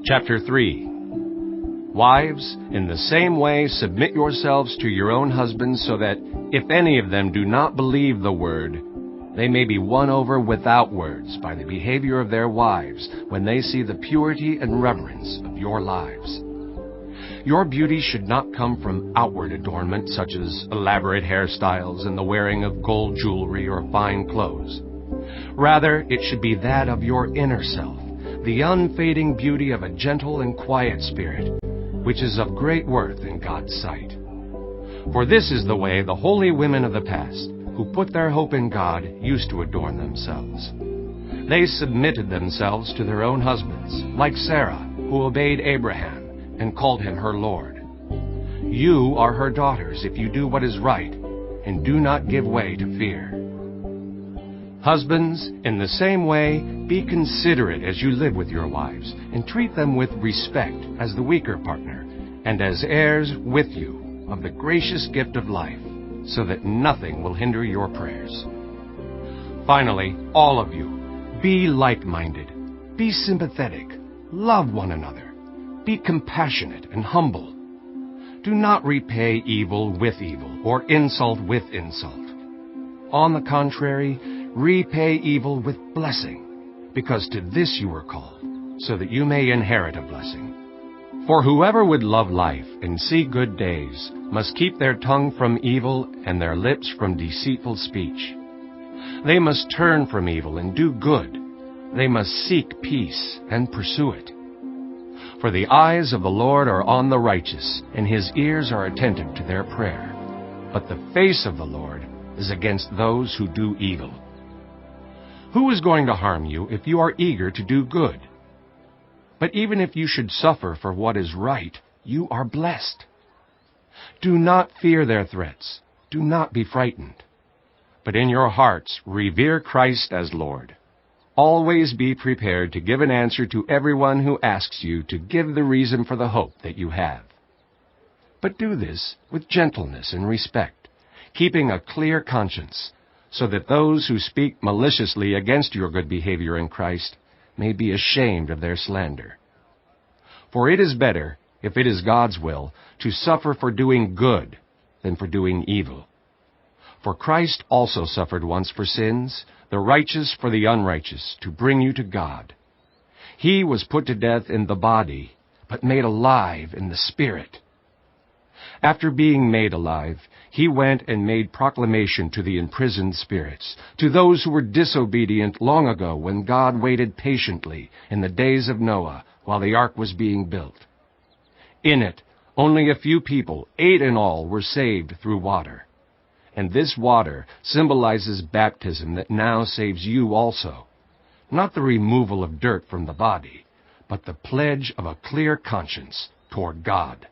Chapter 3. Wives, in the same way submit yourselves to your own husbands, so that, if any of them do not believe the word, they may be won over without words by the behavior of their wives, when they see the purity and reverence of your lives. Your beauty should not come from outward adornment, such as elaborate hairstyles and the wearing of gold jewelry or fine clothes. Rather, it should be that of your inner self, the unfading beauty of a gentle and quiet spirit, which is of great worth in God's sight. For this is the way the holy women of the past, who put their hope in God, used to adorn themselves. They submitted themselves to their own husbands, like Sarah, who obeyed Abraham and called him her Lord. You are her daughters if you do what is right, and do not give way to fear. Husbands, in the same way, be considerate as you live with your wives, and treat them with respect as the weaker partner, and as heirs with you of the gracious gift of life, so that nothing will hinder your prayers. Finally, all of you, be like-minded, be sympathetic, love one another, be compassionate and humble. Do not repay evil with evil, or insult with insult. On the contrary, repay evil with blessing, because to this you were called, so that you may inherit a blessing. For whoever would love life and see good days must keep their tongue from evil and their lips from deceitful speech. They must turn from evil and do good. They must seek peace and pursue it. For the eyes of the Lord are on the righteous, and his ears are attentive to their prayer. But the face of the Lord is against those who do evil. Who is going to harm you if you are eager to do good? But even if you should suffer for what is right, you are blessed. Do not fear their threats. Do not be frightened. But in your hearts revere Christ as Lord. Always be prepared to give an answer to everyone who asks you to give the reason for the hope that you have. But do this with gentleness and respect, keeping a clear conscience, so that those who speak maliciously against your good behavior in Christ may be ashamed of their slander. For it is better, if it is God's will, to suffer for doing good than for doing evil. For Christ also suffered once for sins, the righteous for the unrighteous, to bring you to God. He was put to death in the body, but made alive in the spirit. After being made alive, he went and made proclamation to the imprisoned spirits, to those who were disobedient long ago when God waited patiently in the days of Noah while the ark was being built. In it, only a few people, 8 in all, were saved through water. And this water symbolizes baptism that now saves you also, not the removal of dirt from the body, but the pledge of a clear conscience toward God.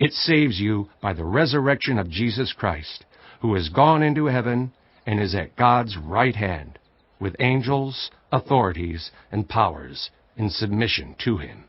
It saves you by the resurrection of Jesus Christ, who has gone into heaven and is at God's right hand, with angels, authorities, and powers in submission to him.